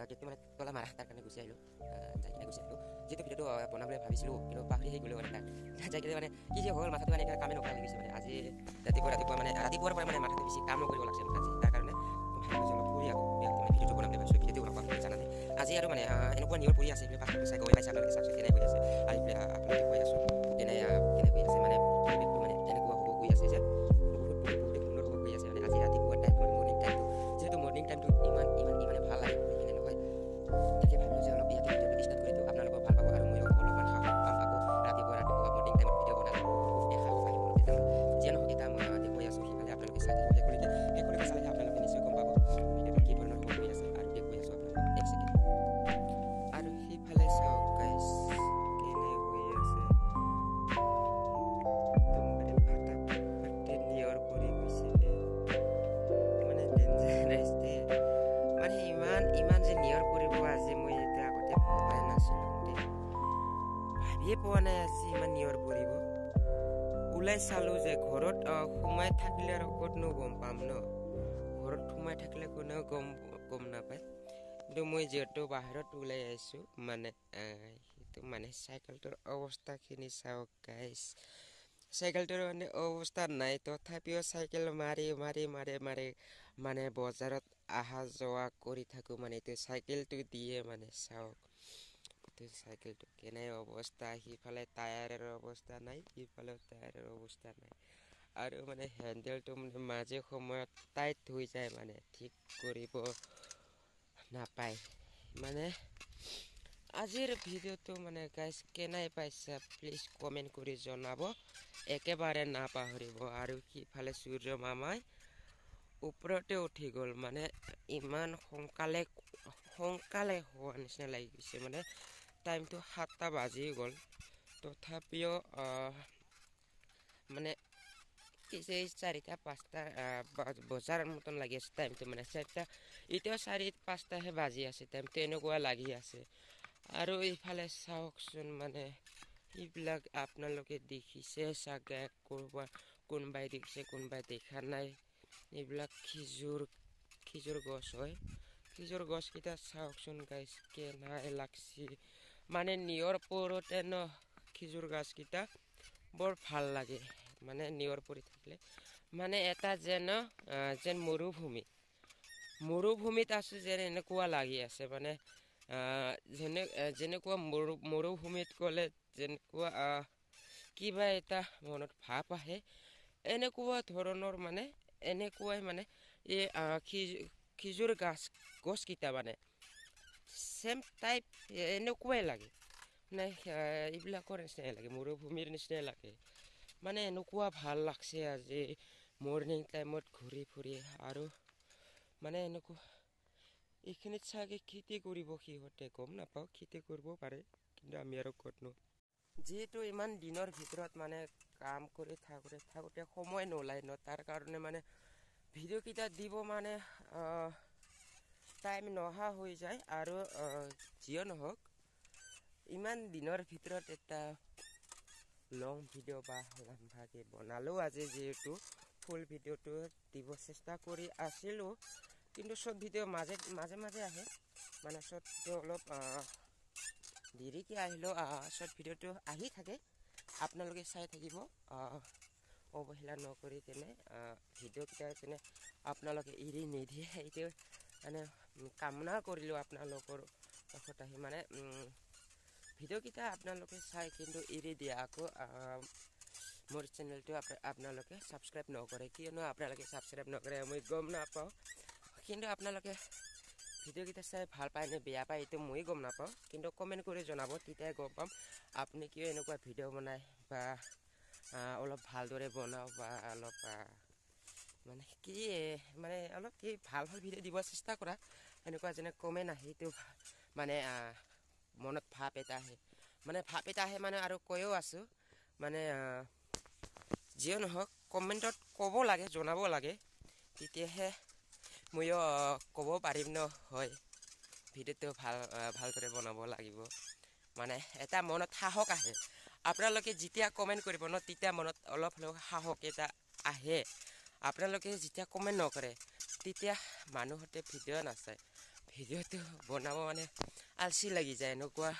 কেকটো মানে তলা মাৰা তাৰ কাৰণে গুচি আহিলোঁ যাই কিনে গুচি আহিলোঁ যিটো ভিডিঅ'টো বনাবলৈ ভাবিছিলোঁ কিন্তু পাহৰি গ'লোঁ মানে তাক যাই কিনে মানে কি যে হ'ল মাথাটো মানে কামে নকৰা হৈ গৈছে মানে আজি ৰাতিপুৱা মানে ৰাতিপুৱাৰ পৰা মানে মাথাটো বেছি কাম নকৰিব লাগছে আজি তাৰ কাৰণে ভাবিলোঁ যে অলপ ফুৰি আহোঁ মানে ভিডিঅ'টো বনাবলৈ ভাবিছোঁ ভিডিঅ'টো বনাব জানা নাই আজি আৰু মানে এনেকুৱা নিয়ৰ পৰি আছে এইবিলাক পাছতো চাই গৈ পাইছে আপোনালোকে চাওকচোন কেনে হৈ আছে আৰু এইফালে আপোনালোকে কৈ আছোঁ কেনে হৈ আছে মানে পৰিৱেশটো মানে এনেকুৱা হ'ব গৈ আছে যে বহুতে সুন্দৰ হ'ব গৈ আছে মানে আজি ৰাতিপুৱা টাইমটো মানে মৰ্ণিং টাইমটো যিহেতু মৰ্ণিং টাইমটো ইমানে ভাল লাগে কৰি কিনে নহয় তাকে ভাবিলোঁ যে অলপ ইয়াতে ভিডিঅ'টো ষ্টাৰ্ট কৰি দিওঁ আপোনালোকেও ভাল পাব আৰু ময়ো অলপমান সাহস পাম আকৌ ৰাতিপুৱা মৰ্ণিং টাইমত ভিডিঅ' বনালে এই সাহস আহিব তেতিয়া যিয়ে নহওক এটা মই দেখুৱাই আছোঁ সিফালে আপোনালোকে চাই থাকিব শেষলৈকে চালেহে আপোনালোকে নিশ্চয় গম পাব ভিডিঅ'টো কি ধৰণৰ হ'ব গৈ আছে আৰু দেখুৱাই আছোঁ আপোনালোকক এক ছেকেণ্ড আৰু সিফালে চাওক গাইছ কেনে হৈ আছে নিয়ৰ পৰি গৈছে মানে ডেঞ্জাৰাছ মানে ইমান যে নিয়ৰ পৰিব আজি মই এইটো আগতে ভবাই নাছিলোঁ ভাবিয়ে পোৱা নাই আজি ইমান নিয়ৰ পৰিব ওলাই চালোঁ যে ঘৰত সোমাই থাকিলে আৰু ক'তনো গম পাম ন ঘৰত সোমাই থাকিলে কোনেও গম নাপায় কিন্তু মই যিহেতু বাহিৰত ওলাই আহিছোঁ মানে সেইটো মানে চাইকেলটোৰ অৱস্থাখিনি চাওক গাইছ চাইকেলটোৰ মানে অৱস্থা নাই তথাপিও চাইকেল মাৰি মানে বজাৰত অহা যোৱা কৰি থাকোঁ মানে এইটো চাইকেলটো দিয়ে মানে চাওক এইটো চাইকেলটো কেনে অৱস্থা সিফালে টায়াৰৰ অৱস্থা নাই সিফালেও টায়াৰৰ অৱস্থা নাই আৰু মানে হেণ্ডেলটো মানে মাজে সময়ত টাইট হৈ যায় মানে ঠিক কৰিব নাপায় মানে আজিৰ ভিডিঅ'টো মানে গাইজ কেনে পাইছা প্লিজ কমেণ্ট কৰি জনাব একেবাৰে নাপাহৰিব আৰু সিফালে সূৰ্য মামাই ওপৰতে উঠি গ'ল মানে ইমান সোনকালে হোৱা নিচিনা লাগি গৈছে মানে টাইমটো 7টা বাজি গ'ল তথাপিও মানে কি যে 4টা 5টা বজাৰ মতন লাগি আছে টাইমটো মানে 4টা এতিয়াও 4-5টাহে বাজি আছে টাইমটো এনেকুৱা লাগি আছে আৰু এইফালে চাওকচোন মানে এইবিলাক আপোনালোকে দেখিছে চাগে কোনোবাই দেখিছে কোনোবাই দেখা নাই এইবিলাক খিজুৰ গছ হয় খিজুৰ গছকেইটা চাওকচোন গাইছ কেনাই লাগছি মানে নিয়ৰ পৰোতে ন খিজুৰ গছকেইটা বৰ ভাল লাগে মানে নিয়ৰ পৰি থাকিলে মানে এটা যেন মৰুভূমিত আছোঁ যেন এনেকুৱা লাগি আছে মানে যেনেকুৱা মৰুভূমিত গ'লে যেনেকুৱা কিবা এটা মনত ভাৱ আহে এনেকুৱা ধৰণৰ মানে এনেকুৱাই মানে এই খিজুৰ গছকেইটা মানে চেম টাইপ এনেকুৱাই লাগে মানে এইবিলাকৰ নিচিনাই লাগে মৰুভূমিৰ নিচিনাই লাগে মানে এনেকুৱা ভাল লাগছে আজি মৰ্ণিং টাইমত ঘূৰি ফুৰি আৰু মানে এনেকুৱা এইখিনিত চাগে খেতি কৰিব সিহঁতে গম নাপাওঁ খেতি কৰিব পাৰে কিন্তু আমি আৰু ক'তনো যিহেতু ইমান দিনৰ ভিতৰত মানে কাম কৰি থাকোঁতে সময় নোলায় ন তাৰ কাৰণে মানে ভিডিঅ'কেইটা দিব মানে টাইম নহা হৈ যায় আৰু যিয়ে নহওক ইমান দিনৰ ভিতৰত এটা লং ভিডিঅ' বা লাম্বাকৈ বনালোঁ আজি যিহেতু ফুল ভিডিঅ'টো দিব চেষ্টা কৰি আছিলোঁ কিন্তু শ্বৰ্ট ভিডিঅ' মাজে আহে মানে শ্বৰ্ট ভিডিঅ' অলপ দেৰিকৈ আহিলেও শ্বৰ্ট ভিডিঅ'টো আহি থাকে আপোনালোকে চাই থাকিব অৱহেলা নকৰি কেনে ভিডিঅ'কেইটা যেনে আপোনালোকে এৰি নিদিয়ে সেইটো মানে কামনা কৰিলোঁ আপোনালোকৰ কাষত আহি মানে ভিডিঅ'কেইটা আপোনালোকে চাই কিন্তু এৰি দিয়ে আকৌ মোৰ চেনেলটো আপোনালোকে ছাবস্ক্ৰাইব নকৰে কিয়নো আপোনালোকে ছাবস্ক্ৰাইব নকৰে মই গম নাপাওঁ কিন্তু আপোনালোকে ভিডিঅ'কেইটা চাই ভাল পায় নে বেয়া পায় এইটো মই গম নাপাওঁ কিন্তু কমেণ্ট কৰি জনাব তেতিয়াই গম পাম আপুনি কিয় এনেকুৱা ভিডিঅ' বনায় বা অলপ ভালদৰে বনাওঁ বা অলপ মানে কি মানে অলপ কি ভাল ভিডিঅ' দিব চেষ্টা কৰা এনেকুৱা যেনে কমেণ্ট আহে সেইটো মানে মনত ভাৱ এটা আহে মানে আৰু কৈও আছোঁ মানে যিয়ে নহওক কমেণ্টত ক'ব লাগে জনাব লাগে তেতিয়াহে ময়ো ক'ব পাৰিম ন হয় ভিডিঅ'টো ভালদৰে বনাব লাগিব মানে এটা মনত সাহস আহে আপোনালোকে যেতিয়া কমেণ্ট কৰিব ন তেতিয়া মনত অলপ হ'লেও সাহস এটা আহে আপোনালোকে যেতিয়া কমেণ্ট নকৰে তেতিয়া মানুহতে ভিডিঅ' নাচায় ভিডিঅ'টো বনাব মানে আলচি লাগি যায় এনেকুৱা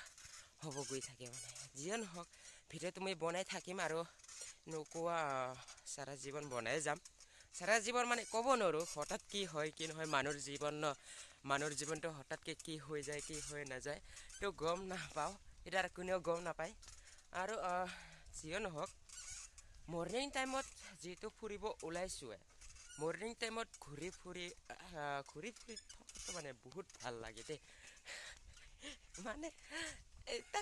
হ'ব গৈ থাকে মানে যিয়ে নহওক ভিডিঅ'টো মই বনাই থাকিম আৰু এনেকুৱা সাৰা জীৱন বনাই যাম সাৰা জীৱন মানে ক'ব নোৱাৰোঁ হঠাৎ কি হয় কি নহয় মানুহৰ জীৱনটো হঠাৎকৈ কি হৈ যায় কি হৈ নাযায় তো গম নাপাওঁ এতিয়া আৰু কোনেও গম নাপায় আৰু যিয়ে নহওক মৰ্ণিং টাইমত যিহেতু ফুৰিব ওলাইছোঁৱে মৰ্ণিং টাইমত ঘূৰি ফুৰি থকাটো মানে বহুত ভাল লাগে দেই মানে এটা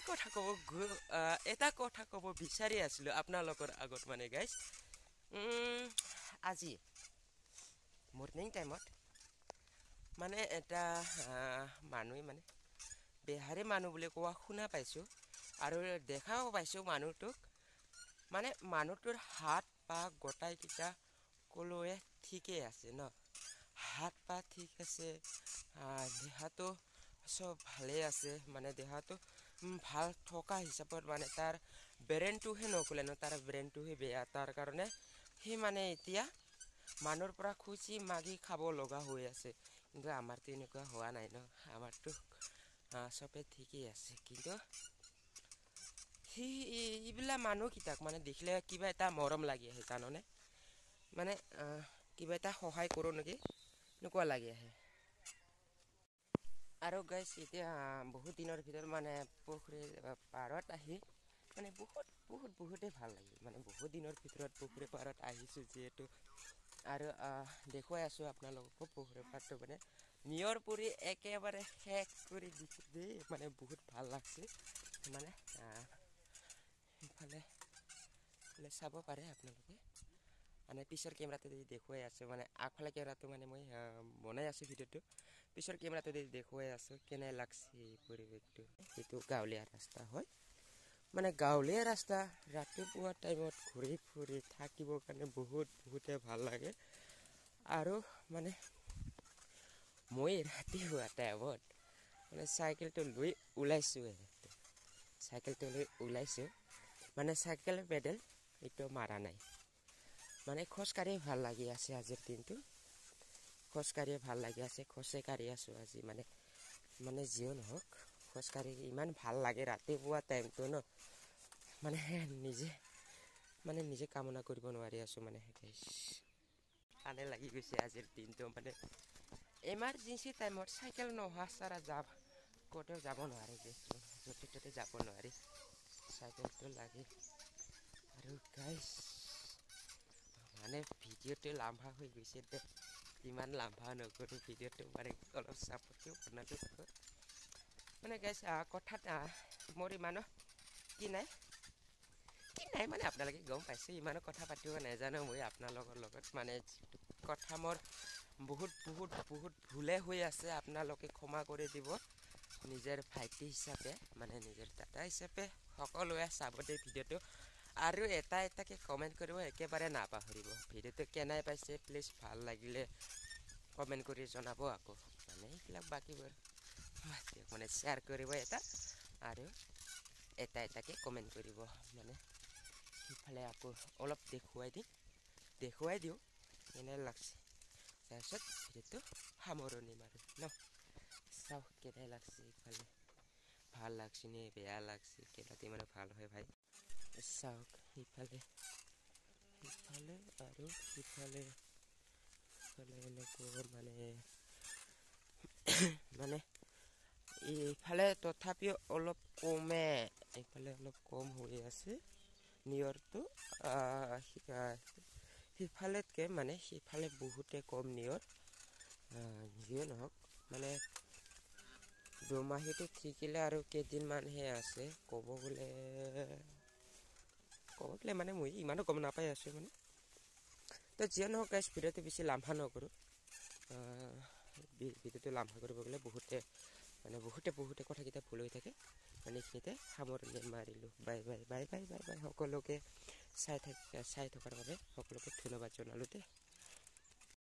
কথা ক'ব বিচাৰি আছিলোঁ আপোনালোকৰ আগত মানে গাইজ আজি মৰ্ণিং টাইমত মানে এটা মানুহে মানে বেহাৰী মানুহ বুলি কোৱা শুনা পাইছোঁ আৰু দেখাও পাইছোঁ মানুহটোক মানে মানুহটোৰ হাত পা গোটাইকেইটা সকলোৱে ঠিকেই আছে ন হাত পা ঠিক আছে দেহাটো চব ভালেই আছে মানে দেহাটো ভাল থকা হিচাপত মানে তাৰ ব্ৰেইনটোহে নক'লে ন তাৰ ব্ৰেইনটোহে বেয়া তাৰ কাৰণে সি মানে এতিয়া মানুহৰ পৰা খুজি মাগি খাব লগা হৈ আছে কিন্তু আমাৰতো এনেকুৱা হোৱা নাই ন আমাৰতো চবে ঠিকেই আছে কিন্তু এইবিলাক মানুহকেইটাক মানে দেখিলে কিবা এটা মৰম লাগি আহে জাননে মানে কিবা এটা সহায় কৰোঁ নেকি এনেকুৱা লাগি আহে আৰু গাইজ এতিয়া বহুত দিনৰ ভিতৰত মানে পুখুৰীৰ পাৰত আহি মানে বহুতেই ভাল লাগিল মানে বহুত দিনৰ ভিতৰত পুখুৰী পাৰত আহিছোঁ যিহেতু আৰু দেখুৱাই আছোঁ আপোনালোককো পুখুৰী পাৰটো মানে নিয়ৰ পুৰি একেবাৰে শেষ কৰি দিছোঁ দেই মানে বহুত ভাল লাগছে মানে সেইফালে চাব পাৰে আপোনালোকে মানে পিছৰ কেমেৰাটো দেখুৱাই আছোঁ মানে আগফালে কেমেৰাটো মানে মই বনাই আছোঁ ভিডিঅ'টো পিছৰ কেমেৰাটো দেখুৱাই আছোঁ কেনে লাগছে পৰিৱেশটো সেইটো গাঁৱলীয়া ৰাস্তা হয় মানে গাঁৱলীয়া ৰাস্তা ৰাতিপুৱা টাইমত ঘূৰি ফুৰি থাকিবৰ কাৰণে বহুতে ভাল লাগে আৰু মানে মই ৰাতিপুৱা টাইমত মানে চাইকেলটো লৈ ওলাইছোঁ মানে চাইকেল পেডেল এইটো মাৰা নাই মানে খোজকাঢ়ি ভাল লাগি আছে আজিৰ দিনটো খোজকাঢ়ি ভাল লাগি আছে খোজে কাঢ়ি আছোঁ আজি মানে যিও নহওক খোজকাঢ়ি ইমান ভাল লাগে ৰাতিপুৱা টাইমটো ন মানে নিজে কামনা কৰিব নোৱাৰি আছোঁ মানে কাণে লাগি গৈছে আজিৰ দিনটো মানে এমাৰ্জেঞ্চি টাইমত চাইকেল নোহোৱা ছাড়া ক'তেও যাব নোৱাৰি য'তে ত'তে যাব নোৱাৰি চাইকেলটো লাগে আৰু গাইজ মানে ভিডিঅ'টো লাম্বা হৈ গৈছে দে ইমান লাম্বা নকৰোঁ ভিডিঅ'টো মানে অলপ চাপৰকৈ বনালোঁ মানে গাইজ কথাত মোৰ ইমানো কি নাই মানে আপোনালোকে গম পাইছে ইমানো কথা পাতিব নাজানো মই আপোনালোকৰ লগত মানে কথা মোৰ বহুত ভুলে হৈ আছে আপোনালোকে ক্ষমা কৰি দিব নিজৰ ভাইটি হিচাপে মানে নিজৰ দাদা হিচাপে সকলোৱে চাব দিয়ে ভিডিঅ'টো আৰু এটাকৈ কমেণ্ট কৰিব একেবাৰে নাপাহৰিব ভিডিঅ'টো কেনে পাইছে প্লিজ ভাল লাগিলে কমেণ্ট কৰি জনাব আকৌ মানে এইবিলাক বাকীবোৰ মানে শ্বেয়াৰ কৰিব আৰু এটাকৈ কমেণ্ট কৰিব মানে সিফালে আকৌ অলপ দেখুৱাই দিওঁ কেনে লাগছে তাৰপিছত ভিডিঅ'টো সামৰণি মাৰোঁ ন চাওক কেনে লাগছে ইফালে ভাল লাগছে নে বেয়া লাগছে কেনেকৈ মানে ভাল হয় ভাই চাওক সিফালে আৰু সিফালে এনেকুৱা মানে এইফালে তথাপিও অলপ কমে এইফালে অলপ কম হৈ আছে নিয়ৰটো সিফালেতকৈ মানে সিফালে বহুতে কম নিয়ৰ যিয়ে নহওক মানে দুমাহীটো ঠিকিলে আৰু কেইদিনমানহে আছে ক'ব গ'লে মানে মই ইমানো গম নাপাই আছোঁ মানে তো যিয়ে নহওক গাইজ ভিডিঅ'টো বেছি লাম্বা নকৰোঁ ভিডিঅ'টো লাম্বা কৰিব গ'লে বহুতে কথাকেইটা ভুল হৈ থাকে মানে এইখিনিতে সামৰণি মাৰিলোঁ বাই সকলোকে চাই থকাৰ বাবে সকলোকে ধন্যবাদ জনালোঁ দেই।